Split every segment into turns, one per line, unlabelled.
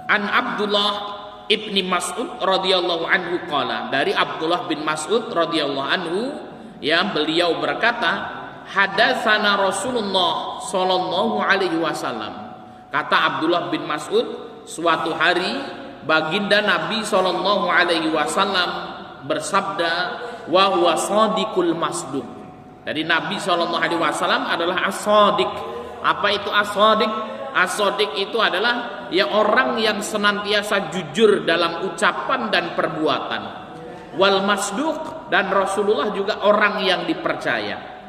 An Abdullah ibni Mas'ud radhiyallahu anhu qala, dari Abdullah bin Mas'ud radhiyallahu anhu, ya, beliau berkata, hadatsana Rasulullah sallallahu alaihi wasallam. Kata Abdullah bin Mas'ud, suatu hari baginda Nabi sallallahu alaihi wasallam bersabda, wa huwa shadiqul masduq. Jadi Nabi sallallahu alaihi wasallam adalah as-shadiq. Apa itu as-shadiq? As-shadiq itu adalah ya orang yang senantiasa jujur dalam ucapan dan perbuatan. Wal masduq, dan Rasulullah juga orang yang dipercaya.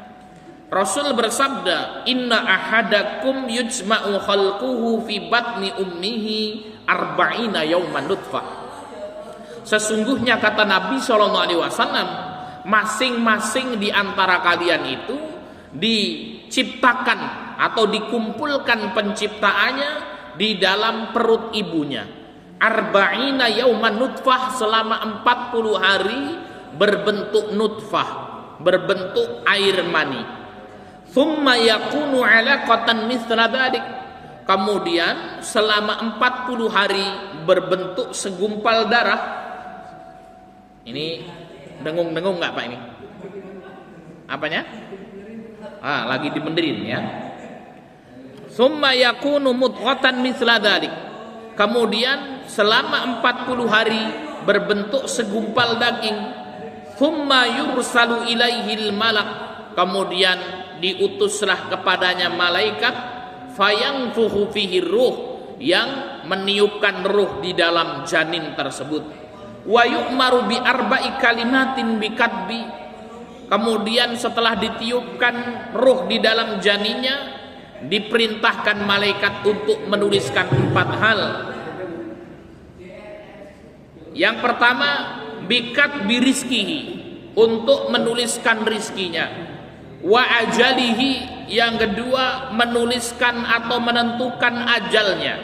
Rasul bersabda, inna ahadakum yujma'u khalquhu fi batni ummihi arba'ina yawman nutfah. Sesungguhnya kata Nabi SAW, masing-masing di antara kalian itu diciptakan atau dikumpulkan penciptaannya di dalam perut ibunya. Arba'ina yawman nutfah, selama 40 hari berbentuk nutfah, berbentuk air mani. Thumma yakunu alaqatan mithla dzalik. Kemudian selama 40 hari berbentuk segumpal darah. Ini dengung-dengung enggak Pak ini? Apanya? Lagi dibenerin ya. Thumma yakunu mudghatan mithla dzalik. Kemudian selama 40 hari berbentuk segumpal daging. Thumma yursalu ilaihil malak. Kemudian diutuslah kepadanya malaikat, fayanfuhu fihi ruh, yang meniupkan ruh di dalam janin tersebut. Wa yu'maru bi arba'i kalimatin bi kadbi. Kemudian setelah ditiupkan ruh di dalam janinnya, diperintahkan malaikat untuk menuliskan 4 hal. Yang pertama, bikat birizkihi, untuk menuliskan rizkinya. Wa ajalihi, yang kedua menuliskan atau menentukan ajalnya.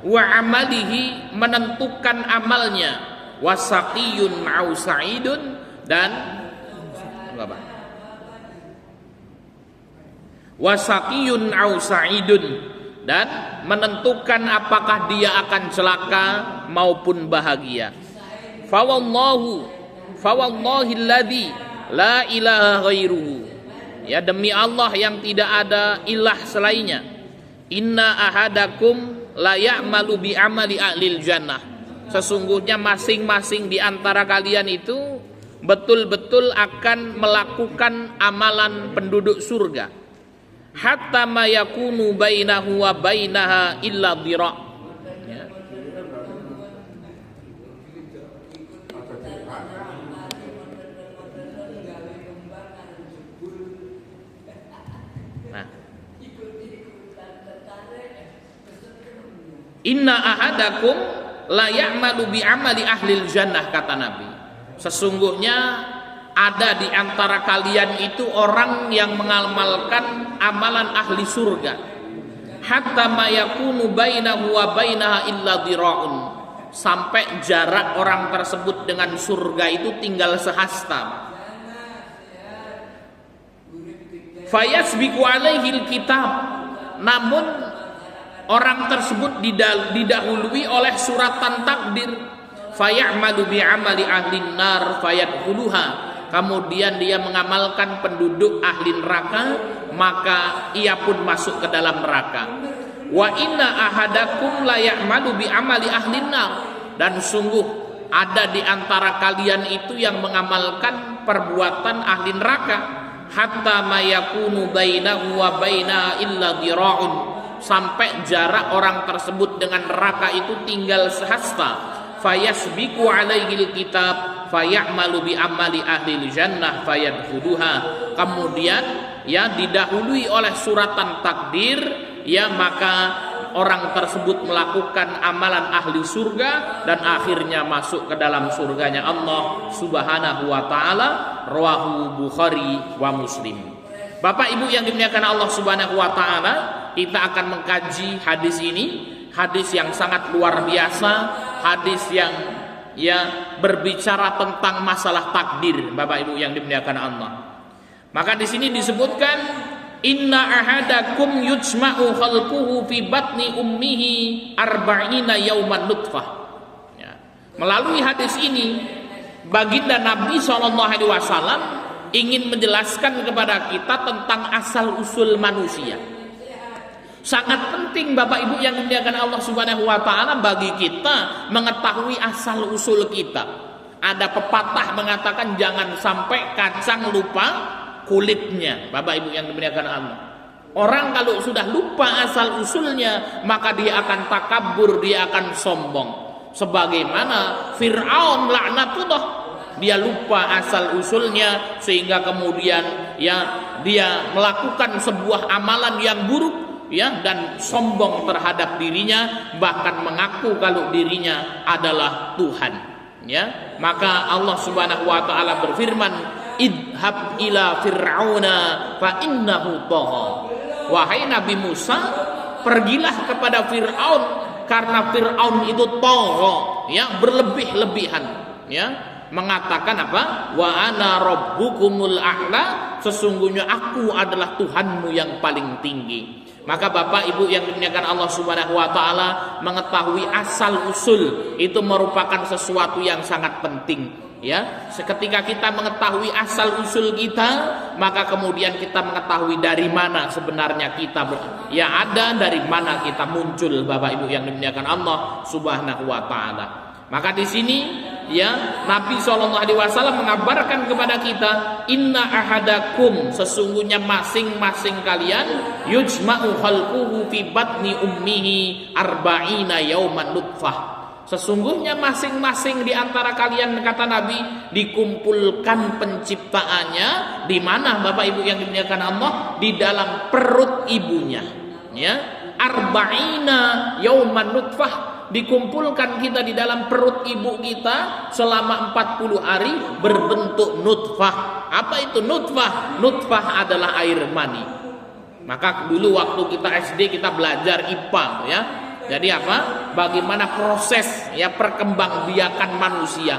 Wa amalihi, menentukan amalnya. Wa saqiyun au sa'idun, dan apa? Wa saqiyun au sa'idun, dan menentukan apakah dia akan celaka maupun bahagia. Fawallahi alladzi la ilaha ghairuhu, ya, demi Allah yang tidak ada ilah selainnya. Inna ahadakum la ya'malu bi amali ahlil jannah. Sesungguhnya masing-masing di antara kalian itu betul-betul akan melakukan amalan penduduk surga. Hatta ma yakunu bainahu wa bainaha illa dhira'. Ya. Inna ahadakum la ya'malu bi amali ahlil jannah, kata Nabi. Sesungguhnya ada di antara kalian itu orang yang mengamalkan amalan ahli surga. Hatta ma yakunu bainahu wa bainaha illa dhira'un, sampai jarak orang tersebut dengan surga itu tinggal sehasta. Fayasbiqu alaihil kitab, namun orang tersebut didahului oleh suratan takdir. Fayamalu bi amali ahlin nar fayadkhuluha, kemudian dia mengamalkan penduduk ahli neraka, maka ia pun masuk ke dalam neraka. Wa inna ahadakum la ya'malu bi amali ahlin nar, dan sungguh ada di antara kalian itu yang mengamalkan perbuatan ahli neraka. Hatta ma yakunu bainahu wa baina illa dhira'un, sampai jarak orang tersebut dengan neraka itu tinggal sehasta. Fayasbiqu alaihil kitab fayamalu bi amali ahli jannah fayadkhuluha, kemudian ya didahului oleh suratan takdir, ya maka orang tersebut melakukan amalan ahli surga dan akhirnya masuk ke dalam surganya Allah Subhanahu wa taala. Rawahu Bukhari wa Muslim. Bapak Ibu yang dimuliakan Allah Subhanahu wa taala, kita akan mengkaji hadis ini, hadis yang sangat luar biasa, hadis yang berbicara tentang masalah takdir, Bapak Ibu yang dimuliakan Allah. Maka di sini disebutkan Inna ahadakum yujma'u khalquhu fi batni ummihi arba'ina yauman nutfah. Ya. Melalui hadis ini, baginda Nabi SAW ingin menjelaskan kepada kita tentang asal usul manusia. Sangat penting Bapak Ibu yang dimuliakan Allah Subhanahu wa taala bagi kita mengetahui asal usul kita. Ada pepatah mengatakan jangan sampai kacang lupa kulitnya. Bapak Ibu yang dimuliakan Allah. Orang kalau sudah lupa asal usulnya, maka dia akan takabur, dia akan sombong. Sebagaimana Fir'aun laknatullah, dia lupa asal usulnya sehingga kemudian ya dia melakukan sebuah amalan yang buruk. Ya, dan sombong terhadap dirinya, bahkan mengaku kalau dirinya adalah Tuhan. Ya, maka Allah Subhanahu wa taala berfirman, idhab ila fir'auna fa innahu tagha. Wahai Nabi Musa, pergilah kepada Fir'aun karena Fir'aun itu tagha, ya, berlebih-lebihan, ya, mengatakan apa? Wa ana rabbukumul a'la, sesungguhnya aku adalah Tuhanmu yang paling tinggi. Maka Bapak Ibu yang dimuliakan Allah Subhanahu wa taala, mengetahui asal usul itu merupakan sesuatu yang sangat penting, ya. Ketika kita mengetahui asal usul kita, maka kemudian kita mengetahui dari mana sebenarnya kita ada, dari mana kita muncul, Bapak Ibu yang dimuliakan Allah Subhanahu wa taala. Maka di sini ya Nabi SAW mengabarkan kepada kita, inna ahadakum, sesungguhnya masing-masing kalian, yujma'u khalquhu fi batni ummihi arba'ina yauman nutfah. Sesungguhnya masing-masing di antara kalian, kata Nabi, dikumpulkan penciptaannya di mana Bapak Ibu yang dimuliakan Allah? Di dalam perut ibunya, ya. Arba'ina yauman nutfah, dikumpulkan kita di dalam perut ibu kita selama 40 hari berbentuk nutfah. Apa itu nutfah? Nutfah adalah air mani. Maka dulu waktu kita SD kita belajar IPA, ya. Jadi apa? Bagaimana proses ya perkembangbiakan manusia.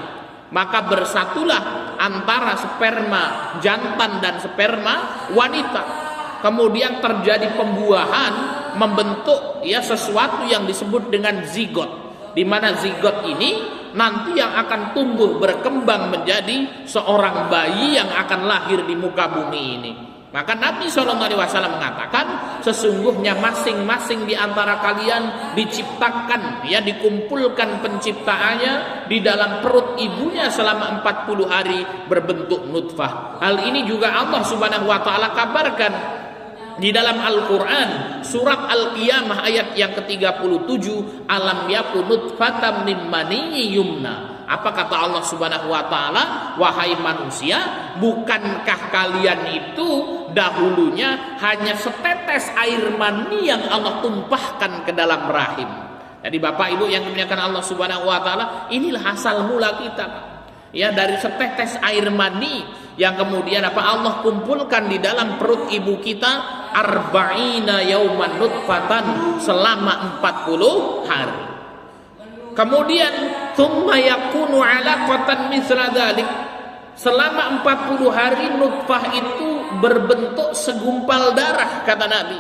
Maka bersatulah antara sperma jantan dan sperma wanita. Kemudian terjadi pembuahan, membentuk ya sesuatu yang disebut dengan zigot, di mana zigot ini nanti yang akan tumbuh berkembang menjadi seorang bayi yang akan lahir di muka bumi ini. Maka Nabi SAW mengatakan, sesungguhnya masing-masing di antara kalian diciptakan, ya dikumpulkan penciptaannya di dalam perut ibunya selama 40 hari berbentuk nutfah. Hal ini juga Allah Subhanahu wa taala kabarkan di dalam Al-Quran, surat Al-Qiyamah ayat yang ke-37, alam yakun nutfatam min maniyyin yumna. Apa kata Allah Subhanahu wa taala? Wahai manusia, bukankah kalian itu dahulunya hanya setetes air mani yang Allah tumpahkan ke dalam rahim. Jadi Bapak Ibu yang dimuliakan Allah Subhanahu wa taala, inilah asal mula kita. Ya, dari setetes air mani yang kemudian apa Allah kumpulkan di dalam perut ibu kita arba'ina yauman nutfatan, selama 40 hari. Kemudian tsumma yakunu 'alaqatan mithla dzalik, selama 40 hari nutfah itu berbentuk segumpal darah, kata Nabi.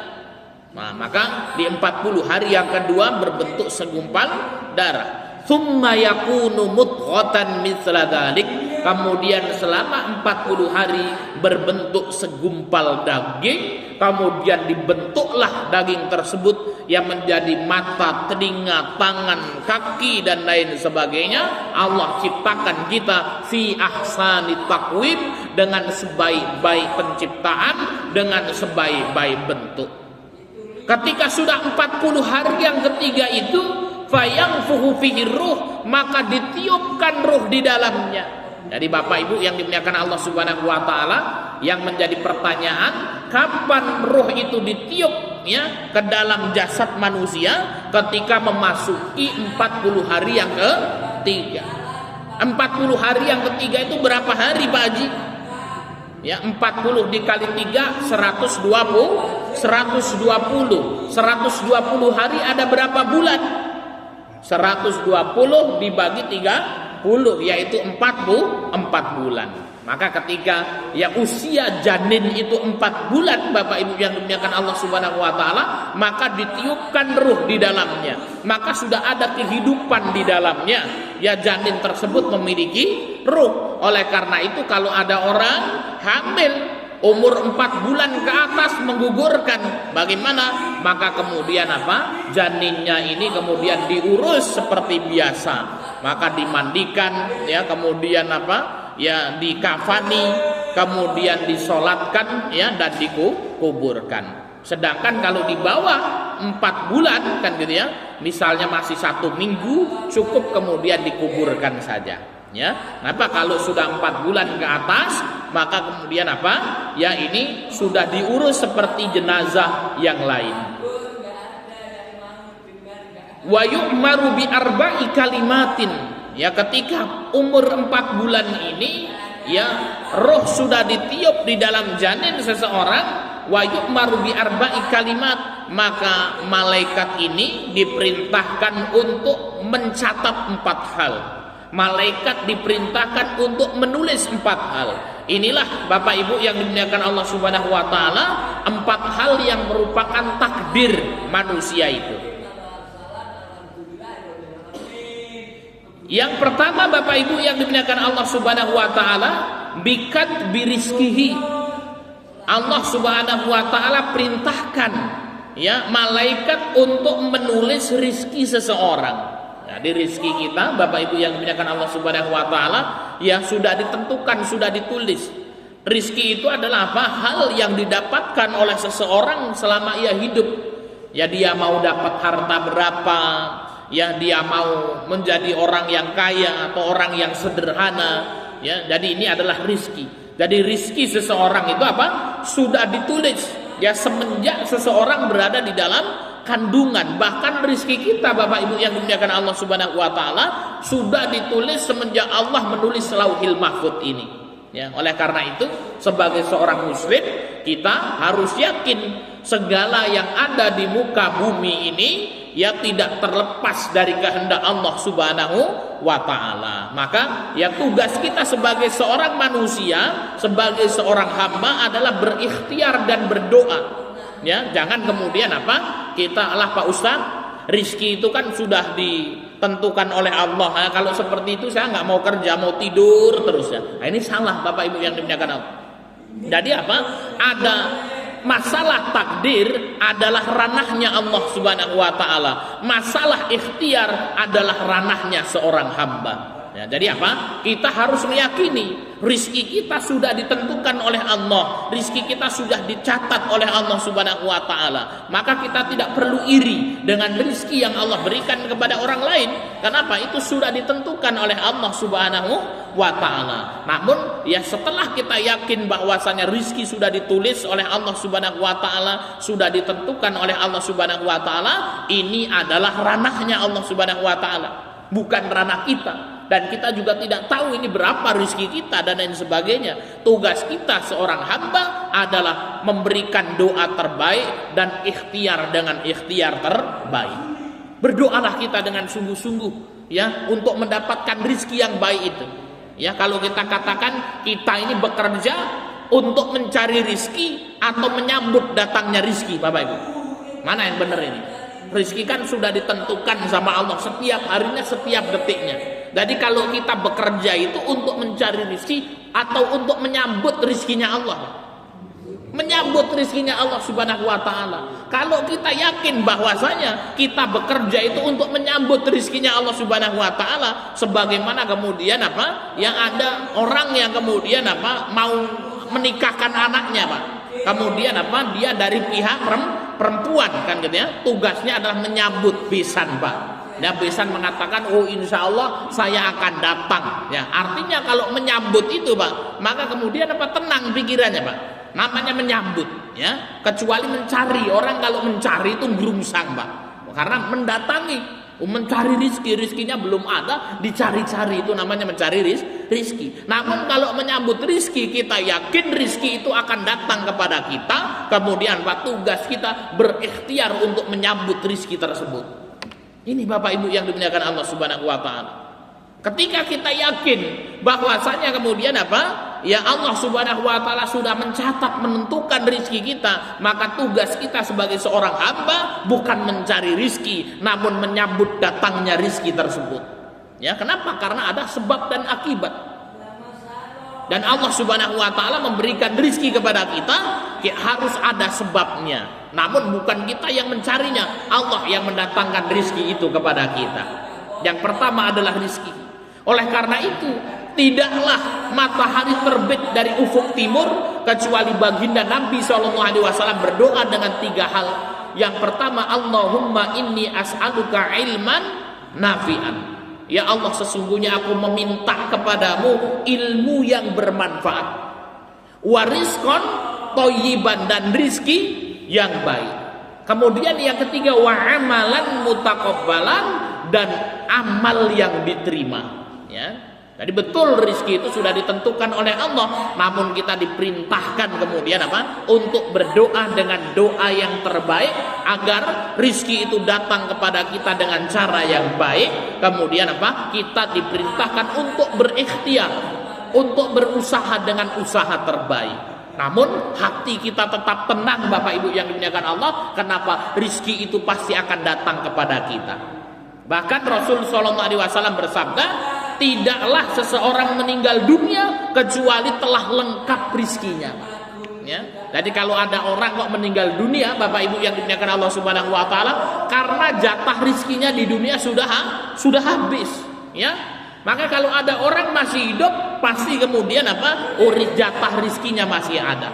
Nah, maka di 40 hari yang kedua berbentuk segumpal darah. Tsumma yakunu mudghatan mithla dzalik, kemudian selama 40 hari berbentuk segumpal daging, kemudian dibentuklah daging tersebut yang menjadi mata, telinga, tangan, kaki dan lain sebagainya. Allah ciptakan kita fi ahsani taqwim, dengan sebaik-baik penciptaan, dengan sebaik-baik bentuk. Ketika sudah 40 hari yang ketiga itu, fayanfuhu fihi ruh, maka ditiupkan ruh di dalamnya. Jadi Bapak Ibu yang dimuliakan Allah Subhanahu wa taala, yang menjadi pertanyaan, kapan ruh itu ditiup ya ke dalam jasad manusia? Ketika memasuki 40 hari yang ketiga. 40 hari yang ketiga itu berapa hari Pak Haji? Ya, 40 dikali 3 120 hari ada berapa bulan? 120 dibagi 30, yaitu 4 bulan. Maka ketika ya usia janin itu 4 bulan, Bapak Ibu yang dimuliakan Allah Subhanahu wa taala, maka ditiupkan ruh di dalamnya. Maka sudah ada kehidupan di dalamnya. Ya janin tersebut memiliki ruh. Oleh karena itu kalau ada orang hamil umur 4 bulan ke atas menggugurkan, bagaimana? Maka kemudian apa? Janinnya ini kemudian diurus seperti biasa. Maka dimandikan, ya, kemudian apa? Ya dikafani, kemudian disolatkan, ya, dan dikuburkan. Sedangkan kalau di bawah 4 bulan kan gitu ya, misalnya masih 1 minggu, cukup kemudian dikuburkan saja. Ya, kenapa? Kalau sudah 4 bulan ke atas, maka kemudian apa? Ya ini sudah diurus seperti jenazah yang lain. Wa yu'maru bi arba'i kalimatin. Ya ketika umur 4 bulan ini, ya roh sudah ditiup di dalam janin seseorang, wa yu'maru bi arba'i kalimat, maka malaikat ini diperintahkan untuk mencatat 4 hal. Malaikat diperintahkan untuk menulis 4 hal. Inilah Bapak Ibu yang dimuliakan Allah Subhanahu wa taala, 4 hal yang merupakan takdir manusia itu. Yang pertama Bapak Ibu yang dimuliakan Allah Subhanahu wa taala, bikat birizkihi. Allah Subhanahu wa taala perintahkan ya malaikat untuk menulis rizki seseorang. Jadi rizki kita Bapak Ibu yang dimuliakan Allah Subhanahu wa taala ya sudah ditentukan, sudah ditulis. Rizki itu adalah apa? Hal yang didapatkan oleh seseorang selama ia hidup. Ya dia mau dapat harta berapa, ya dia mau menjadi orang yang kaya atau orang yang sederhana, ya jadi ini adalah rizki. Jadi rizki seseorang itu apa? Sudah ditulis ya semenjak seseorang berada di dalam kandungan. Bahkan rizki kita Bapak Ibu yang dimuliakan Allah Subhanahu wa taala sudah ditulis semenjak Allah menulis Lauhil Mahfuz ini. Ya, oleh karena itu sebagai seorang muslim kita harus yakin segala yang ada di muka bumi ini ya tidak terlepas dari kehendak Allah Subhanahu wa taala. Maka ya tugas kita sebagai seorang manusia, sebagai seorang hamba adalah berikhtiar dan berdoa. Ya, jangan kemudian apa? Kita Pak Ustaz, rizki itu kan sudah ditentukan oleh Allah. Nah, kalau seperti itu saya nggak mau kerja, mau tidur terus ya. Nah, ini salah Bapak Ibu yang dimuliakan Allah. Jadi apa? Ada masalah takdir adalah ranahnya Allah Subhanahu wa taala. Masalah ikhtiar adalah ranahnya seorang hamba. Ya, jadi apa? Kita harus meyakini rizki kita sudah ditentukan oleh Allah, rizki kita sudah dicatat oleh Allah Subhanahu wa taala. Maka kita tidak perlu iri dengan rizki yang Allah berikan kepada orang lain. Kenapa? Itu sudah ditentukan oleh Allah Subhanahu wa taala. Namun ya setelah kita yakin bahwasanya rizki sudah ditulis oleh Allah Subhanahu wa taala, sudah ditentukan oleh Allah Subhanahu wa taala, ini adalah ranahnya Allah Subhanahu wa taala, bukan ranah kita. Dan kita juga tidak tahu ini berapa rezeki kita dan lain sebagainya. Tugas kita seorang hamba adalah memberikan doa terbaik dan ikhtiar dengan ikhtiar terbaik. Berdoalah kita dengan sungguh-sungguh ya untuk mendapatkan rezeki yang baik itu. Ya, kalau kita katakan kita ini bekerja untuk mencari rezeki atau menyambut datangnya rezeki, Bapak Ibu. Mana yang benar ini? Rezeki kan sudah ditentukan sama Allah setiap harinya, setiap detiknya. Jadi kalau kita bekerja itu untuk mencari rezeki atau untuk menyambut rezekinya Allah. Menyambut rezekinya Allah Subhanahu wa taala. Kalau kita yakin bahwasanya kita bekerja itu untuk menyambut rezekinya Allah Subhanahu wa taala, sebagaimana kemudian apa? Yang ada orang yang kemudian apa? Mau menikahkan anaknya, Pak. Kemudian apa? Dia dari pihak perempuan kan gitu ya. Tugasnya adalah menyambut besan, Pak. Ya, besan mengatakan, oh insya Allah saya akan datang. Ya, artinya kalau menyambut itu, Pak, maka kemudian apa? Tenang pikirannya, Pak. Namanya menyambut, ya. Kecuali mencari, orang kalau mencari itu gerungsang, Pak. Karena mendatangi, mencari rizkinya belum ada, dicari-cari, itu namanya mencari rizki. Namun kalau menyambut rizki, kita yakin rizki itu akan datang kepada kita. Kemudian Pak, tugas kita berikhtiar untuk menyambut rizki tersebut. Ini Bapak Ibu yang dimuliakan Allah Subhanahu wa taala. Ketika kita yakin bahwasanya kemudian apa? ya Allah Subhanahu wa taala sudah mencatat, menentukan rizki kita, maka tugas kita sebagai seorang hamba bukan mencari rizki, namun menyambut datangnya rizki tersebut. Ya, kenapa? Karena ada sebab dan akibat. Dan Allah Subhanahu wa taala memberikan rizki kepada kita, harus ada sebabnya. Namun bukan kita yang mencarinya, Allah yang mendatangkan rizki itu kepada kita. Yang pertama adalah rizki. Oleh karena itu, tidaklah matahari terbit dari ufuk timur kecuali baginda Nabi SAW berdoa dengan 3 hal. Yang pertama, Allahumma inni as'aluka ilman nafi'an. Ya Allah, sesungguhnya aku meminta kepadamu ilmu yang bermanfaat, warizqan thayyiban, dan rizki yang baik. Kemudian yang ketiga, wa amalan mutaqabbalan, dan amal yang diterima. Ya, jadi betul rizki itu sudah ditentukan oleh Allah, namun kita diperintahkan kemudian apa? Untuk berdoa dengan doa yang terbaik agar rizki itu datang kepada kita dengan cara yang baik. Kemudian apa? Kita diperintahkan untuk berikhtiar, untuk berusaha dengan usaha terbaik. Namun hati kita tetap tenang, Bapak Ibu yang dimuliakan Allah. Kenapa? Rizki itu pasti akan datang kepada kita. Bahkan Rasul SAW bersabda, tidaklah seseorang meninggal dunia kecuali telah lengkap rizkinya. Ya, jadi kalau ada orang kok meninggal dunia, Bapak Ibu yang dimuliakan Allah Subhanahu wa taala, karena jatah rizkinya di dunia sudah habis. Ya, maka kalau ada orang masih hidup, pasti kemudian apa? Jatah rizkinya masih ada.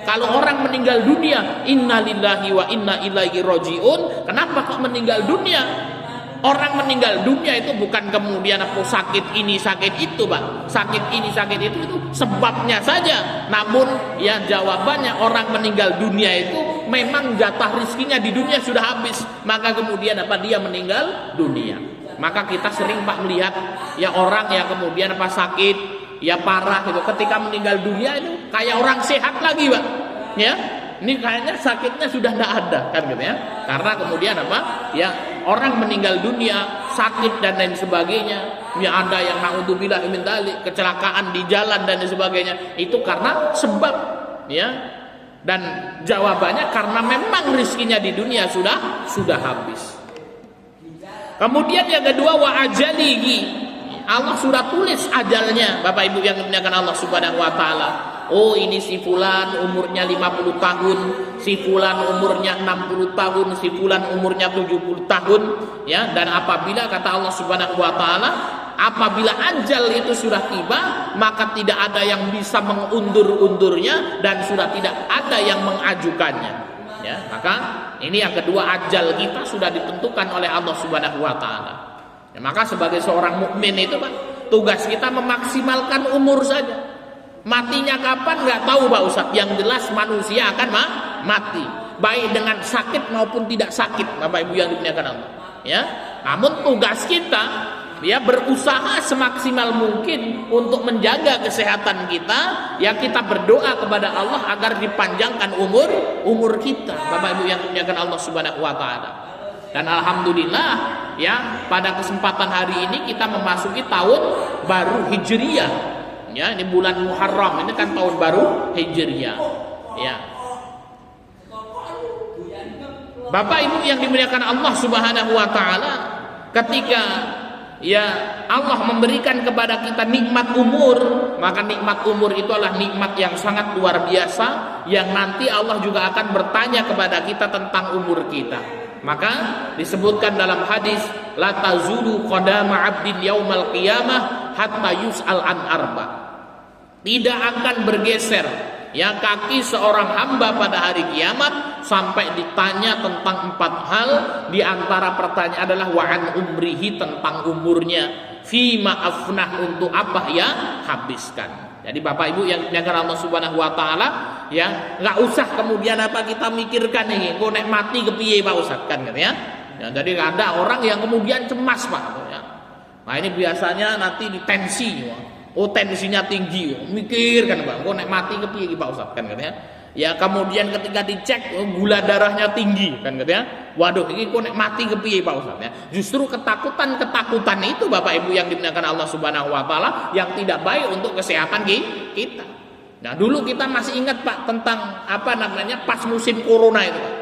Kalau orang meninggal dunia, innalillahi wa inna ilaihi rajiun. Kenapa kok meninggal dunia? Orang meninggal dunia itu bukan kemudian apa sakit ini sakit itu, Pak. Sakit ini sakit itu sebabnya saja. Namun ya jawabannya, orang meninggal dunia itu memang jatah rizkinya di dunia sudah habis. Maka kemudian apa? Dia meninggal dunia. Maka kita sering Pak melihat ya orang yang kemudian apa sakit ya parah itu, ketika meninggal dunia itu kayak orang sehat lagi, Pak. Ya. Ini kayaknya sakitnya sudah tidak ada, kan gitu ya. Karena kemudian apa? Ya, orang meninggal dunia, sakit dan lain sebagainya. Ya, ada yang naudzubillah min dzalik, kecelakaan di jalan dan lain sebagainya. Itu karena sebab, ya. Dan jawabannya karena memang rizkinya di dunia sudah habis. Kemudian yang kedua, wa ajalihi. Allah sudah tulis ajalnya, Bapak Ibu yang dimuliakan Allah Subhanahu wa taala. Oh, ini si fulan umurnya 50 tahun, si fulan umurnya 60 tahun, si fulan umurnya 70 tahun, ya. Dan apabila kata Allah Subhanahu wa taala, apabila ajal itu sudah tiba, maka tidak ada yang bisa mengundur-undurnya dan sudah tidak ada yang mengajukannya. Ya, maka ini yang kedua, ajal kita sudah ditentukan oleh Allah Subhanahu wa taala. Ya, maka sebagai seorang mukmin itu, Pak, tugas kita memaksimalkan umur saja. Matinya kapan nggak tahu, Pak Ustadz. Yang jelas manusia akan mati, baik dengan sakit maupun tidak sakit, Bapak Ibu yang dimuliakan Allah. Ya, namun tugas kita ya berusaha semaksimal mungkin untuk menjaga kesehatan kita. Ya, kita berdoa kepada Allah agar dipanjangkan umur kita, Bapak Ibu yang dimuliakan Allah Subhanahu wa taala. Dan alhamdulillah ya, pada kesempatan hari ini kita memasuki tahun baru Hijriyah. Ya, ini bulan Muharram, ini kan tahun baru Hijriyah. Ya. Bapak Ibu yang dimuliakan Allah Subhanahu wa taala, ketika ya Allah memberikan kepada kita nikmat umur, maka nikmat umur itu adalah nikmat yang sangat luar biasa, yang nanti Allah juga akan bertanya kepada kita tentang umur kita. Maka disebutkan dalam hadis, la tazulu qadama 'abdin yaumal qiyamah hatta yus'al an arba. Tidak akan bergeser ya kaki seorang hamba pada hari kiamat sampai ditanya tentang 4 hal. Di antara pertanyaan adalah wa an umrihi, tentang umurnya, fima afnah, untuk apa ya habiskan. Jadi Bapak Ibu yang dimuliakan Allah Subhanahu wa taala, ya nggak usah kemudian apa kita mikirkan nih, kok nek mati kepiye Pak Ustaz, kan gitu ya. Ya, jadi ada orang yang kemudian cemas, Pak, ya. Nah, ini biasanya nanti di tensi, oh tensinya tinggi, mikir kan Pak, kok nek mati kepiye Pak Ustaz, kan gitu ya. Ya kemudian ketika dicek gula darahnya tinggi kan katanya. Waduh, ini kok nek mati kepiye Pak Ustaz ya. Justru ketakutan itu Bapak Ibu yang dimuliakan Allah Subhanahu wa taala yang tidak baik untuk kesehatan kita. Nah, dulu kita masih ingat Pak tentang apa namanya pas musim corona itu Pak.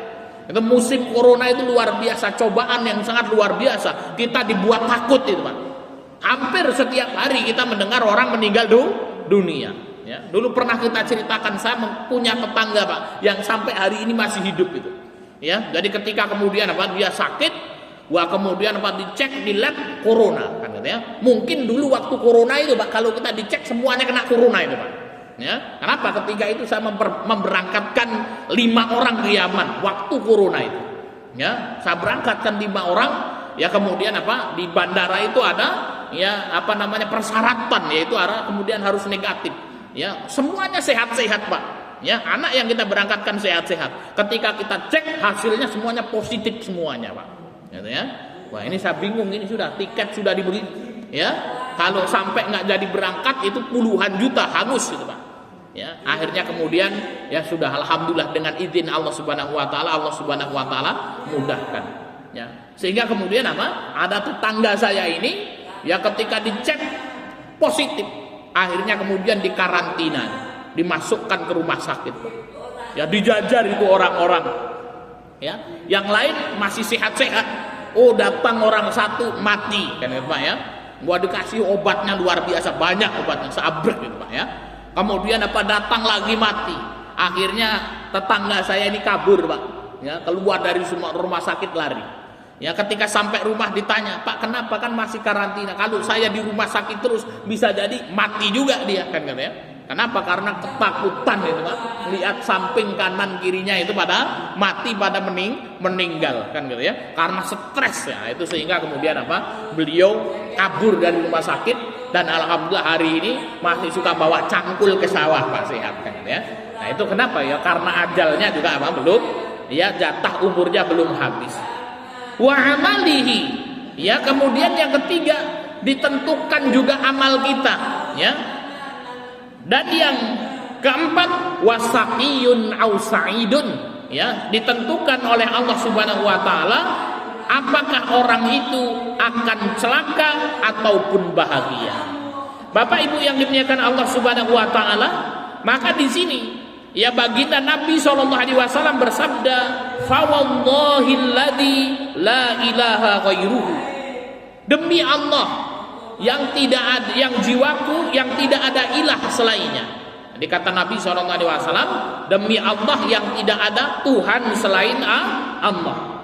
Itu musim corona itu luar biasa, cobaan yang sangat luar biasa. Kita dibuat takut itu Pak. Hampir setiap hari kita mendengar orang meninggal dunia. Ya, dulu pernah kita ceritakan, saya punya tetangga Pak yang sampai hari ini masih hidup itu. Ya, jadi ketika kemudian apa dia sakit, kemudian apa dicek di lab corona kan katanya. Mungkin dulu waktu corona itu Pak kalau kita dicek semuanya kena corona itu Pak. Ya, kenapa? Ketika itu saya memberangkatkan 5 orang ke Yaman waktu corona itu. Ya, saya berangkatkan 5 orang. Ya kemudian apa di bandara itu ada ya apa namanya persyaratan yaitu kemudian harus negatif. Ya, semuanya sehat-sehat Pak. Ya, anak yang kita berangkatkan sehat-sehat. Ketika kita cek hasilnya semuanya positif semuanya Pak. Gitu ya. Wah ini saya bingung, ini sudah tiket sudah dibeli. Ya, kalau sampai nggak jadi berangkat itu puluhan juta hangus gitu Pak. Ya, akhirnya kemudian ya sudah alhamdulillah dengan izin Allah Subhanahu wa taala mudahkan. Ya. Sehingga kemudian apa? Ada tetangga saya ini ya ketika dicek positif, akhirnya kemudian dikarantina, dimasukkan ke rumah sakit. Ya dijajar itu orang-orang. Ya, yang lain masih sehat-sehat. Oh, datang orang satu mati kan ya Pak ya. Gua dikasih obatnya luar biasa banyak obatnya seabrek gitu Pak ya. Kemudian apa datang lagi mati. Akhirnya tetangga saya ini kabur Pak. Ya, keluar dari rumah sakit lari. Ya, ketika sampai rumah ditanya, "Pak, kenapa kan masih karantina? Kalau saya di rumah sakit terus bisa jadi mati juga dia." Kan katanya. Kenapa? Karena ketakutan itu Pak. Lihat samping kanan kirinya itu pada mati, pada meninggal kan gitu ya. Karena stres ya. Itu sehingga kemudian apa? Beliau kabur dari rumah sakit dan alhamdulillah hari ini masih suka bawa cangkul ke sawah Pak, sehat kan gitu ya. Nah, itu kenapa ya? Karena ajalnya juga apa? Belum ya, jatah umurnya belum habis. Wa amalihi. Ya, kemudian yang ketiga ditentukan juga amal kita ya. Dan yang keempat wasaqiyun au sa'idun ya, ditentukan oleh Allah Subhanahu wa taala apakah orang itu akan celaka ataupun bahagia. Bapak Ibu yang dimuliakan Allah Subhanahu wa taala, maka di sini ya baginda Nabi sallallahu alaihi wasallam bersabda, "Fa wallahilladzi la ilaha ghairuhu." Demi Allah yang tidak ada, yang jiwaku yang tidak ada ilah selainnya. Jadi kata Nabi SAW, demi Allah yang tidak ada Tuhan selain Allah.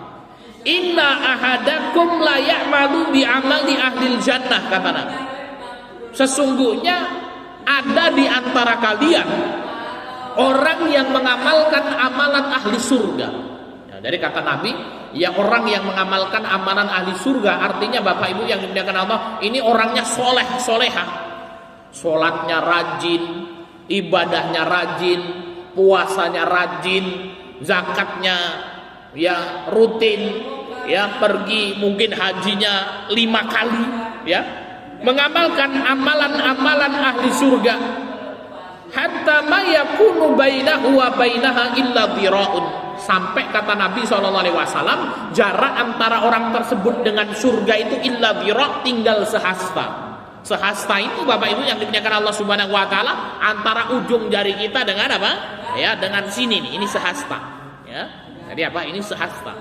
Inna ahadakum la ya'malu bi amali ahlil jannah, kata Nabi. Sesungguhnya ada di antara kalian orang yang mengamalkan amalan ahli surga. Ya, dari kata Nabi, ya orang yang mengamalkan amalan ahli surga, artinya Bapak Ibu yang dimuliakan Allah, ini orangnya soleh, solehah, sholatnya rajin, ibadahnya rajin, puasanya rajin, zakatnya ya rutin, ya pergi mungkin hajinya 5 kali, ya mengamalkan amalan-amalan ahli surga. Hatta ma yakunu bainahu wa bainaha illa dhira'un. Sampai kata Nabi SAW, jarak antara orang tersebut dengan surga itu illa dhira', tinggal sehasta. Sehasta itu Bapak Ibu yang dimuliakan Allah Subhanahu wa taala, antara ujung jari kita dengan apa? Ya, dengan sini nih, ini sehasta. Ya. Jadi apa? Ini sehasta.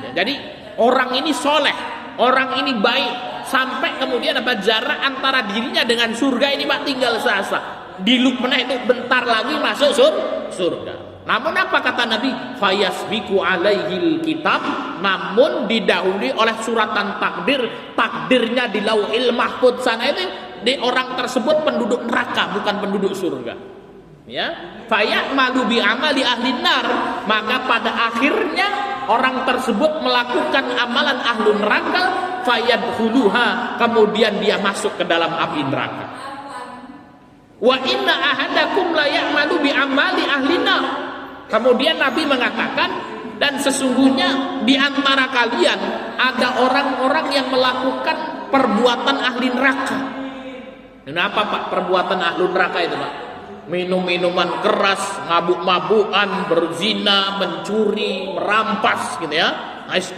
Ya, jadi orang ini soleh, orang ini baik, sampai kemudian apa? Jarak antara dirinya dengan surga ini Pak tinggal sehasta. Di Luqman itu bentar lagi masuk surga. Namun apa kata Nabi? Fayasbiqu alaihil kitab, namun didahului oleh suratan takdir. Takdirnya di Lauhil Mahfuz sana itu di orang tersebut penduduk neraka, bukan penduduk surga. Ya, fayamalu bi amali ahli nar, maka pada akhirnya orang tersebut melakukan amalan ahlu neraka, fayadkhuluha, kemudian dia masuk ke dalam api neraka. Wa inna ahadakum la ya'malu bi amali ahli nar. Kemudian Nabi mengatakan, dan sesungguhnya di antara kalian ada orang-orang yang melakukan perbuatan ahli neraka. Kenapa Pak perbuatan ahli neraka itu Pak? minum minuman keras, mabuk-mabukan, berzina, mencuri, merampas gitu ya.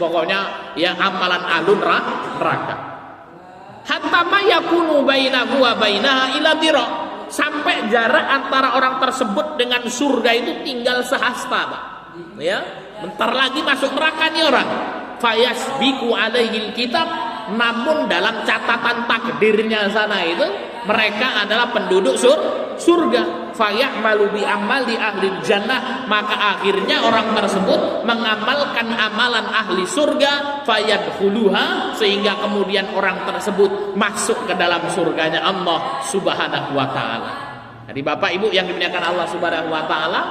Pokoknya ya amalan ahlun neraka. Hatta ma yakunu bainahu wa bainaha ila dira. Sampai jarak antara orang tersebut dengan surga itu tinggal sehasta, Pak. Ya, bentar lagi masuk neraka nih orang. Fayasbiqu alaihil kitab, namun dalam catatan takdirnya sana itu mereka adalah penduduk surga. Fayamalu bi amali ahli jannah, maka akhirnya orang tersebut mengamalkan amalan ahli surga, fayadkhuluha, sehingga kemudian orang tersebut masuk ke dalam surganya Allah Subhanahu wa taala. Jadi Bapak Ibu yang dimuliakan Allah Subhanahu wa taala,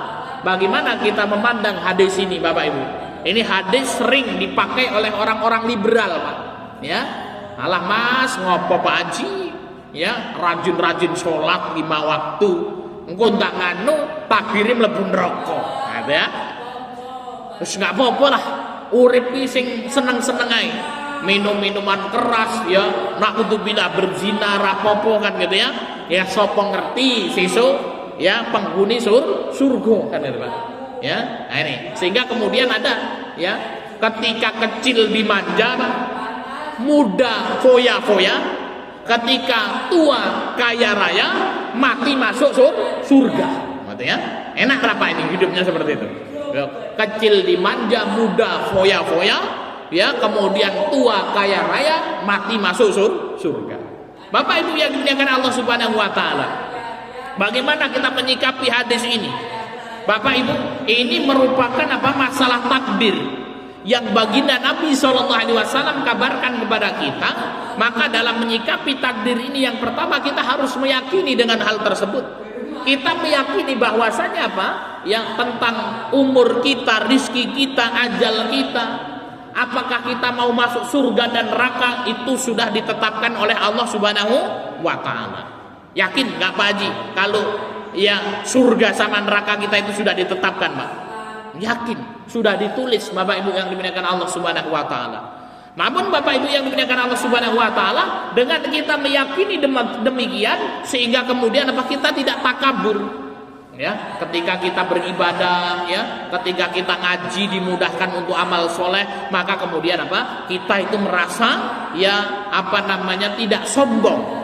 bagaimana kita memandang hadis ini Bapak Ibu? Ini hadis sering dipakai oleh orang-orang liberal, Pak. Ya. Alah Mas, ngopo Pak Haji? Ya, rajin-rajin sholat 5 waktu. Engko ndak nganu takdire mlebu neraka. Nah, ya. Terus enggak apa-apa lah. Urip iki sing seneng-seneng ae. Minum-minuman keras ya, naudzubillah berzina rapopo kan gitu ya. Ya sapa ngerti sesuk ya penghuni surga kan gitu Pak. Ya. Nah ini, sehingga kemudian ada ya, ketika kecil dimanja, muda foya-foya, ketika tua kaya raya, mati masuk surga. Maksudnya enak berapa ini hidupnya seperti itu. Kecil dimanja, muda foya-foya, ya, kemudian tua kaya raya, mati masuk surga. Bapak Ibu yang dimuliakan Allah Subhanahu wa taala, bagaimana kita menyikapi hadis ini? Bapak Ibu, ini merupakan apa? Masalah takdir yang baginda Nabi SAW kabarkan kepada kita. Maka dalam menyikapi takdir ini, yang pertama kita harus meyakini dengan hal tersebut. Kita meyakini bahwasanya apa? Yang tentang umur kita, rizki kita, ajal kita, apakah kita mau masuk surga dan neraka, itu sudah ditetapkan oleh Allah Subhanahu wa taala. Yakin nggak Pak Haji kalau ya surga sama neraka kita itu sudah ditetapkan, Pak? Yakin, sudah ditulis Bapak Ibu yang dimuliakan Allah Subhanahu wa taala. Namun Bapak Ibu yang dimuliakan Allah Subhanahu wa taala, dengan kita meyakini demikian, sehingga kemudian apa, kita tidak takabur. Ya, ketika kita beribadah, ya, ketika kita ngaji dimudahkan untuk amal soleh, maka kemudian apa? Kita itu merasa ya apa namanya tidak sombong.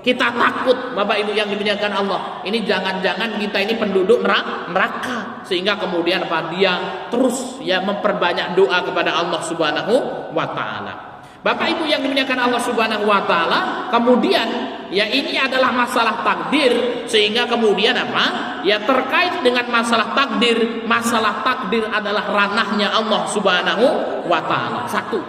Kita takut Bapak Ibu yang dimuliakan Allah. Ini jangan-jangan kita ini penduduk neraka, sehingga kemudian apa? Dia terus ya memperbanyak doa kepada Allah Subhanahu wa taala. Bapak Ibu yang dimuliakan Allah Subhanahu wa taala, kemudian ya ini adalah masalah takdir, sehingga kemudian apa? Ya terkait dengan masalah takdir adalah ranahnya Allah Subhanahu wa taala. Satu.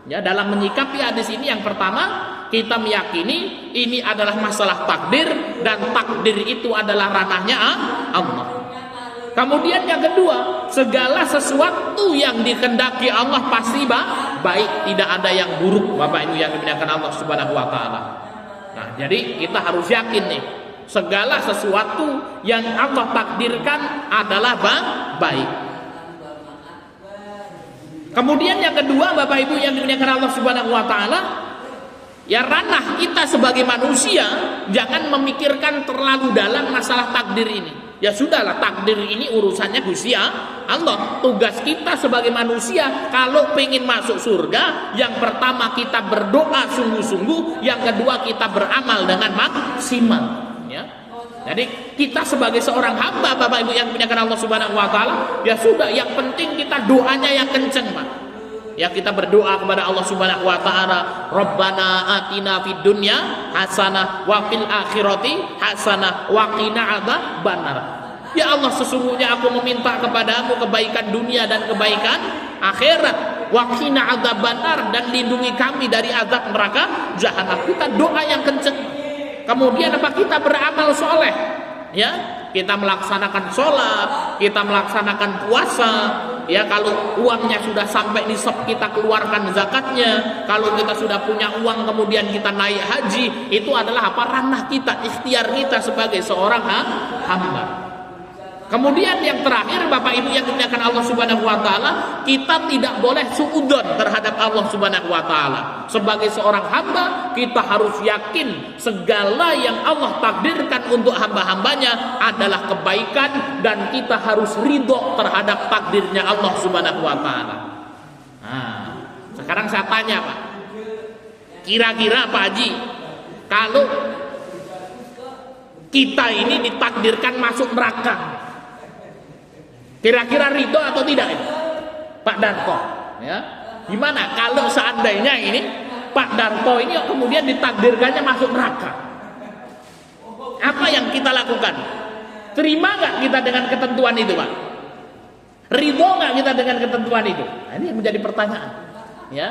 Ya, dalam menyikapi hadis ini, yang pertama kita meyakini ini adalah masalah takdir, dan takdir itu adalah ranahnya Allah. Kemudian yang kedua, segala sesuatu yang dikehendaki Allah pasti baik, tidak ada yang buruk Bapak Ibu yang dimuliakan Allah Subhanahu wa taala. Nah, jadi kita harus yakin nih, segala sesuatu yang Allah takdirkan adalah baik. Kemudian yang kedua Bapak Ibu yang dimuliakan Allah Subhanahu wa taala, ya ranah kita sebagai manusia jangan memikirkan terlalu dalam masalah takdir ini. Ya sudahlah, takdir ini urusannya Gusti Allah. Tugas kita sebagai manusia kalau pengen masuk surga, yang pertama kita berdoa sungguh-sungguh, yang kedua kita beramal dengan maksimal. Ya. Jadi kita sebagai seorang hamba Bapak Ibu yang dimuliakan Allah Subhanahu wa taala, ya sudah, yang penting kita doanya yang kenceng, Pak. Ya, kita berdoa kepada Allah Subhanahu wa taala, Rabbana atina fid dunya hasanah wa fil akhirati hasanah wa qina adzabannar. Ya Allah, sesungguhnya aku meminta kepadamu kebaikan dunia dan kebaikan akhirat, wa qina adzabannar, dan lindungi kami dari azab neraka jahanam. Kita doa yang kenceng. Kemudian apa? Kita beramal soleh, ya, kita melaksanakan sholat, kita melaksanakan puasa, ya, kalau uangnya sudah sampai nisab kita keluarkan zakatnya, kalau kita sudah punya uang kemudian kita naik haji, itu adalah apa? Ranah kita, ikhtiar kita sebagai seorang hamba. Kemudian yang terakhir Bapak Ibu yang dimuliakan Allah Subhanahu wa taala, kita tidak boleh suudzon terhadap Allah Subhanahu wa taala. Sebagai seorang hamba, kita harus yakin segala yang Allah takdirkan untuk hamba-hambanya adalah kebaikan, dan kita harus ridho terhadap takdirnya Allah Subhanahu wa Ta'ala. Nah, sekarang saya tanya Pak, kira-kira Pak Haji, kalau kita ini ditakdirkan masuk neraka, kira-kira ridho atau tidak ini? Pak Darto, ya, gimana kalau seandainya ini Pak Darto ini kemudian ditakdirkannya masuk neraka? Apa yang kita lakukan? Terima nggak kita dengan ketentuan itu, Pak? Ridho nggak kita dengan ketentuan itu? Nah, ini menjadi pertanyaan, ya.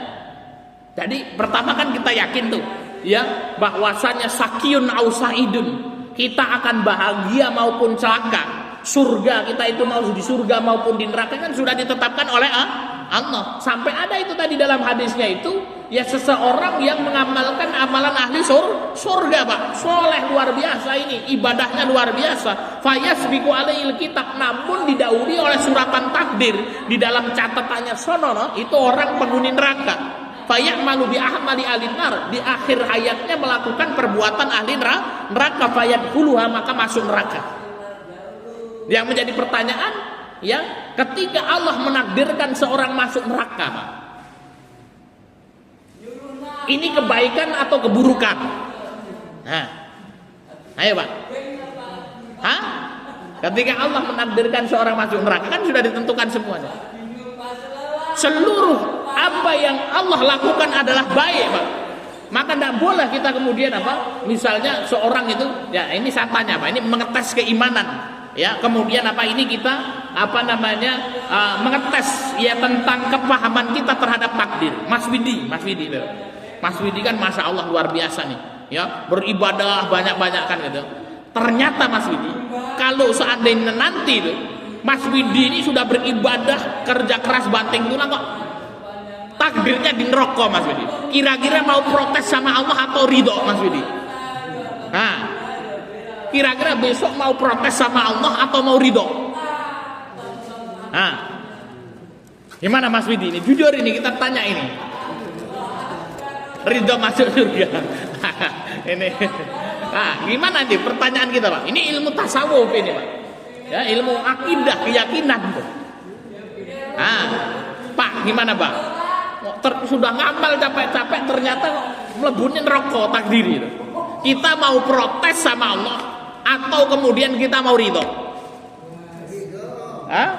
Jadi pertama kan kita yakin tuh, ya, bahwasannya sakyun au saidun, kita akan bahagia maupun celaka. Surga kita itu mau di surga maupun di neraka kan sudah ditetapkan oleh Allah. Sampai ada itu tadi dalam hadisnya itu, ya, seseorang yang mengamalkan amalan ahli surga, Pak, soleh luar biasa ini, ibadahnya luar biasa, fayasbiqu alaihil kitab, namun didahului oleh suratan takdir di dalam catatannya sono, itu orang penghuni neraka. Fayamalu bi ahmali ahli nar, di akhir hayatnya melakukan perbuatan ahli neraka, fayadkhuluha, maka masuk neraka. Yang menjadi pertanyaan, ya, ketika Allah menakdirkan seorang masuk neraka, Pak, ini kebaikan atau keburukan? Nah, ayo Pak, hah? Ketika Allah menakdirkan seorang masuk neraka kan sudah ditentukan semuanya. Seluruh apa yang Allah lakukan adalah baik, Pak. Maka tidak boleh kita kemudian apa? Misalnya seorang itu, ya, ini saya tanya Pak, ini mengetes keimanan. Ya, kemudian apa ini kita mengetes ya tentang kepahaman kita terhadap takdir. Mas Widi kan masya Allah luar biasa nih, ya, beribadah banyak kan gitu. Ternyata Mas Widi, kalau seandainya nanti itu Mas Widi ini sudah beribadah, kerja keras banting tulang, kok takdirnya di neraka, Mas Widi, kira-kira mau protes sama Allah atau ridho, Mas Widi? Nah, kira-kira besok mau protes sama Allah atau mau ridho? Nah, gimana Mas Widi ini? Jujur ini kita tanya ini. Ridho masuk surga. Ini. Nah, gimana nih pertanyaan kita, Pak? Ini ilmu tasawuf ini, Pak. Ya, ilmu akidah, keyakinan. Nah, Pak, gimana, Pak? Sudah ngamal capek-capek ternyata melebunin rokok takdir itu. Kita mau protes sama Allah atau kemudian kita mau ridho? Hah?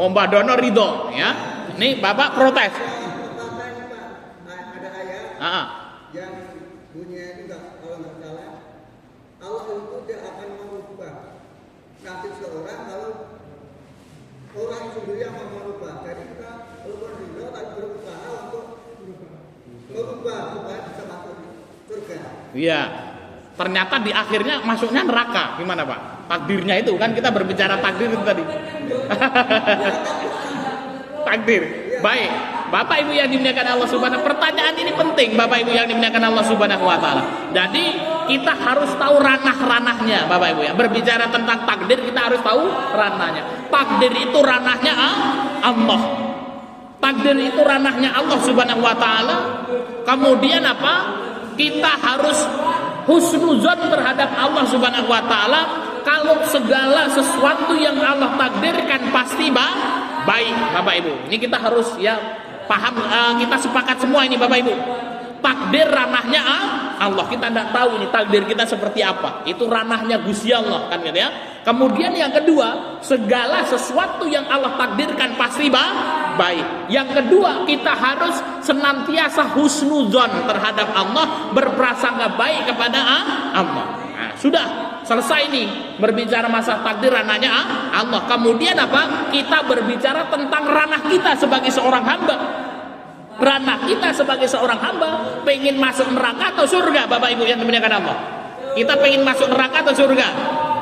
Oh, Mbak Dono ridho, ya. Nih Bapak protes. Ada ayat yang bunyinya juga kalau nggak salah, Allah itu dia akan mengubah nasib seorang kalau orang sendiri yang mau merubah. Jadi kita walaupun ridho tapi berusaha untuk merubah supaya bisa masuk surga. Iya. Ternyata di akhirnya masuknya neraka. Gimana Pak? Takdirnya itu kan kita berbicara takdir itu tadi. Takdir. Baik. Bapak Ibu yang dimuliakan Allah Subhanahu, pertanyaan ini penting Bapak Ibu yang dimuliakan Allah Subhanahu wa taala. Jadi kita harus tahu ranah-ranahnya Bapak Ibu ya. Berbicara tentang takdir kita harus tahu ranahnya. Takdir itu ranahnya Allah. Takdir itu ranahnya Allah Subhanahu wa taala. Kemudian apa? Kita harus husnuzon terhadap Allah Subhanahu wa taala. Kalau segala sesuatu yang Allah takdirkan pasti baik Bapak Ibu. Ini kita harus ya paham, kita sepakat semua ini Bapak Ibu. Takdir ranahnya Allah. Kita tidak tahu ini takdir kita seperti apa. Itu ranahnya Gusti Allah kan gitu ya. Kemudian yang kedua, segala sesuatu yang Allah takdirkan pasti baik. Yang kedua, kita harus senantiasa husnuzon terhadap Allah, berprasangka baik kepada Allah. Nah, sudah selesai nih berbicara masalah takdir ranahnya Allah. Kemudian apa? Kita berbicara tentang ranah kita sebagai seorang hamba. Ranah kita sebagai seorang hamba pengen masuk neraka atau surga Bapak Ibu yang dimuliakan Allah? Kita pengen masuk neraka atau surga?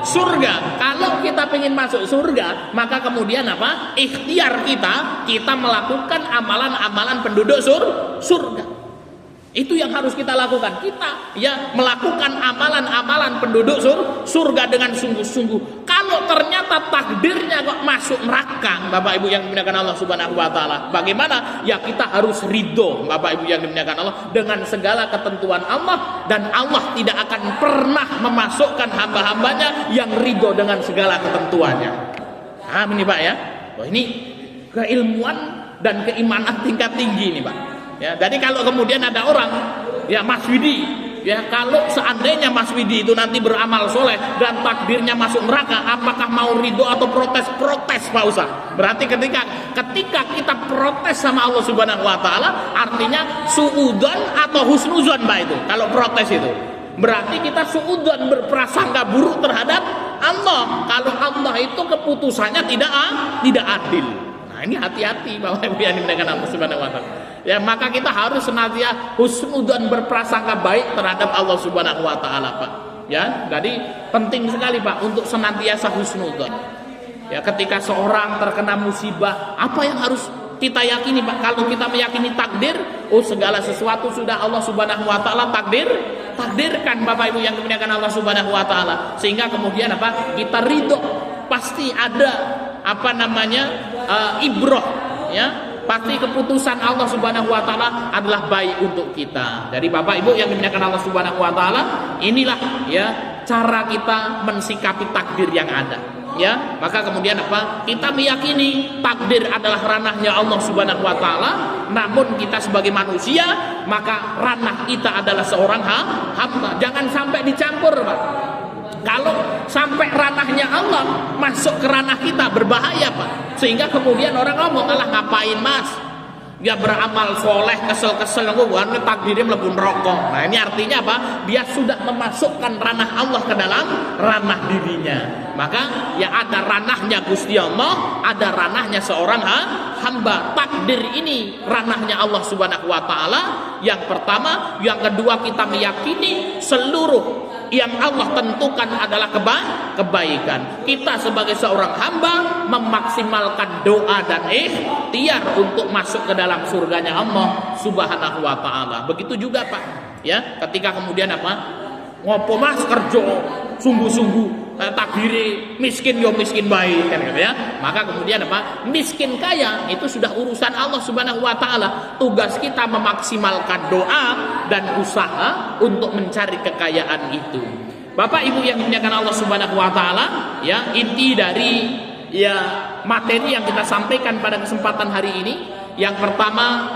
Surga. Kalau kita pengen masuk surga, maka kemudian apa? Ikhtiar kita melakukan amalan-amalan penduduk surga. Itu yang harus kita lakukan. Kita ya melakukan amalan-amalan penduduk surga dengan sungguh-sungguh. Kalau kalau ternyata takdirnya kok masuk neraka, Bapak Ibu yang dimuliakan Allah Subhanahu wa taala, bagaimana? Ya kita harus ridho, Bapak Ibu yang dimuliakan Allah, dengan segala ketentuan Allah, dan Allah tidak akan pernah memasukkan hamba-hambanya yang ridho dengan segala ketentuannya. Nah, ini Pak ya. Wah, ini keilmuan dan keimanan tingkat tinggi nih Pak. Ya, jadi kalau kemudian ada orang, ya Mas Widi, ya kalau seandainya Mas Widi itu nanti beramal soleh dan takdirnya masuk neraka, apakah mau ridho atau protes? Protes Pak Ustaz. Berarti ketika kita protes sama Allah Subhanahu wa taala, artinya suudzon atau husnuzon Pak itu. Kalau protes itu berarti kita suudzon, berprasangka buruk terhadap Allah. Kalau Allah itu keputusannya tidak adil. Nah, ini hati-hati Bapak Ibu yang dimuliakan Allah Subhanahu wa taala. Ya, maka kita harus senantiasa husnudzon, berprasangka baik terhadap Allah Subhanahu wa taala, Pak. Ya, jadi penting sekali Pak untuk senantiasa husnudzon. Ya, ketika seorang terkena musibah, apa yang harus kita yakini Pak? Kalau kita meyakini takdir, segala sesuatu sudah Allah Subhanahu wa taala takdirkan Bapak Ibu yang dimuliakan Allah Subhanahu wa taala. Sehingga kemudian apa? Kita ridho, pasti ada ibroh, ya. Pasti keputusan Allah Subhanahu wa taala adalah baik untuk kita. Jadi Bapak Ibu yang dimuliakan Allah Subhanahu wa taala, inilah ya cara kita mensikapi takdir yang ada. Ya, maka kemudian apa? Kita meyakini takdir adalah ranahnya Allah Subhanahu wa taala, namun kita sebagai manusia, maka ranah kita adalah seorang hamba. Jangan sampai dicampur, Pak. Kalau sampai ranahnya Allah masuk ke ranah kita, berbahaya Pak. Sehingga kemudian orang ngomong, alah ngapain Mas? Dia beramal soleh, kesel-kesel, takdirnya mlebu neraka. Nah ini artinya apa? Dia sudah memasukkan ranah Allah ke dalam ranah dirinya. Maka ya ada ranahnya Gusti Allah, ada ranahnya seorang hamba. Takdir ini ranahnya Allah Subhanahu wa taala. Yang pertama, yang kedua kita meyakini seluruh yang Allah tentukan adalah kebaikan. Kita sebagai seorang hamba memaksimalkan doa dan ikhtiar untuk masuk ke dalam surganya Allah Subhanahu wa taala. Begitu juga Pak, ya, ketika kemudian apa? Ngopo Mas kerja sungguh-sungguh, takdiri miskin yo miskin baik kan gitu ya. Maka kemudian apa? Miskin kaya itu sudah urusan Allah Subhanahu wa taala. Tugas kita memaksimalkan doa dan usaha untuk mencari kekayaan itu. Bapak Ibu yang dimuliakan Allah Subhanahu wa taala, ya, inti dari ya materi yang kita sampaikan pada kesempatan hari ini, yang pertama,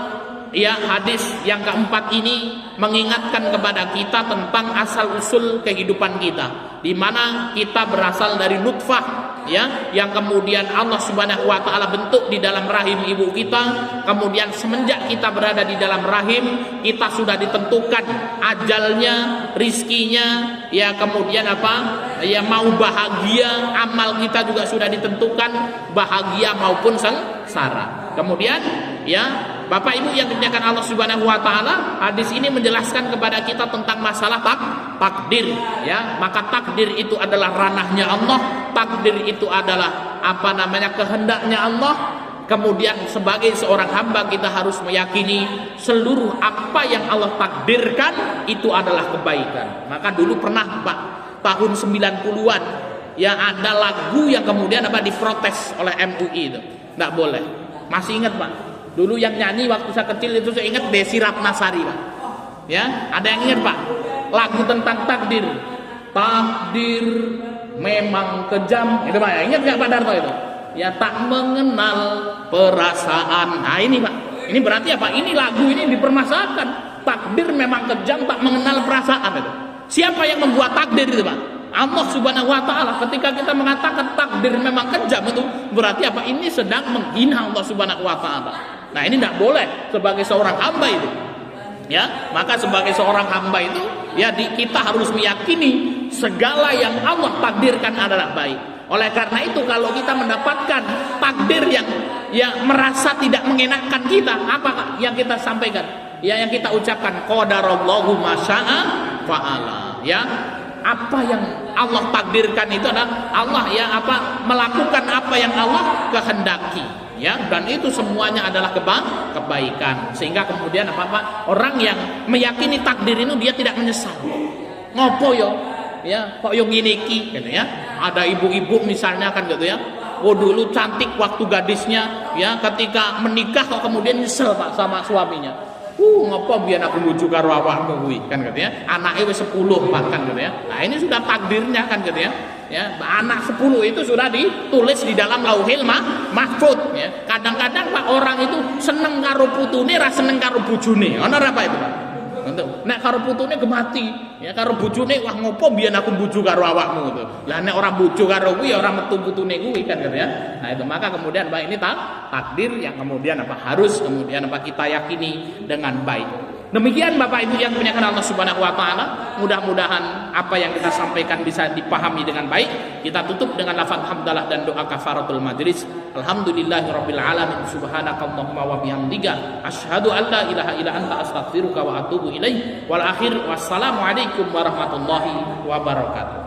ya, hadis yang keempat ini mengingatkan kepada kita tentang asal usul kehidupan kita, di mana kita berasal dari nutfah, ya, yang kemudian Allah Subhanahu wa taala bentuk di dalam rahim ibu kita. Kemudian semenjak kita berada di dalam rahim, kita sudah ditentukan ajalnya, rizkinya, ya, kemudian apa? Ya, mau bahagia, amal kita juga sudah ditentukan, bahagia maupun sengsara. Kemudian, ya, Bapak Ibu yang dimuliakan Allah Subhanahu wa taala, hadis ini menjelaskan kepada kita tentang masalah takdir, ya. Maka takdir itu adalah ranahnya Allah, takdir itu adalah kehendaknya Allah. Kemudian sebagai seorang hamba kita harus meyakini seluruh apa yang Allah takdirkan itu adalah kebaikan. Maka dulu pernah Pak, tahun 90-an, ya, ada lagu yang kemudian diprotes oleh MUI itu. Nggak boleh. Masih ingat Pak? Dulu yang nyanyi waktu saya kecil itu saya ingat Desi Ratnasari Pak. Ya, ada yang ingat Pak? Lagu tentang takdir. Takdir memang kejam. Itu Pak ya, ingat nggak Pak Darto itu? Ya, tak mengenal perasaan. Nah ini Pak, ini berarti apa? Ini lagu ini dipermasalahkan. Takdir memang kejam, tak mengenal perasaan itu. Siapa yang membuat takdir itu Pak? Allah Subhanahu wa taala. Ketika kita mengatakan takdir memang kejam, itu berarti apa? Ini sedang menghina Allah Subhanahu wa taala. Nah ini tidak boleh sebagai seorang hamba itu, ya. Maka sebagai seorang hamba itu, ya, kita harus meyakini segala yang Allah takdirkan adalah baik. Oleh karena itu kalau kita mendapatkan takdir yang merasa tidak mengenakan kita, apa yang kita sampaikan? Ya, yang kita ucapkan qadarallahu ma syaa fa'ala. Ya, apa yang Allah takdirkan itu adalah Allah melakukan apa yang Allah kehendaki, ya, dan itu semuanya adalah kebaikan. Sehingga kemudian orang yang meyakini takdir itu dia tidak menyesal. Ngopo yo, ya, kok yo ngene iki gitu ya. ada ibu-ibu misalnya kan gitu ya. Oh dulu cantik waktu gadisnya, ya ketika menikah kok kemudian nyesel Pak sama suaminya. Ngapa biar aku bujuk karo awakmu kuwi kan gitu ya. Anake wis 10 Pak kan gitu ya. Nah, ini sudah takdirnya kan gitu ya. Ya, anak 10 itu sudah ditulis di dalam Lauhil Mahfud ya. Kadang-kadang Pak orang itu seneng karo putune, ra seneng karo bojone. Ono ora Pak itu Pak? Nek karo putune gemati, ya karo bojone wah ngopo biyen aku bujuk karo awakmu gitu. Lah nek ora bujuk karo kuwi ya ora metu putune kuwi kan gitu ya. Nah itu maka kemudian Pak ini takdir yang kemudian harus kemudian kita yakini dengan baik. Demikian Bapak Ibu yang dimuliakan Allah Subhanahu wa taala, mudah-mudahan apa yang kita sampaikan bisa dipahami dengan baik. Kita tutup dengan lafaz hamdalah dan doa kafaratul majlis. Alhamdulillahirabbil alamin, subhanakallahumma wa bihamdika asyhadu an la ilaha illa anta astaghfiruka wa atubu ilaik. Wal akhir wassalamu alaikum warahmatullahi wabarakatuh.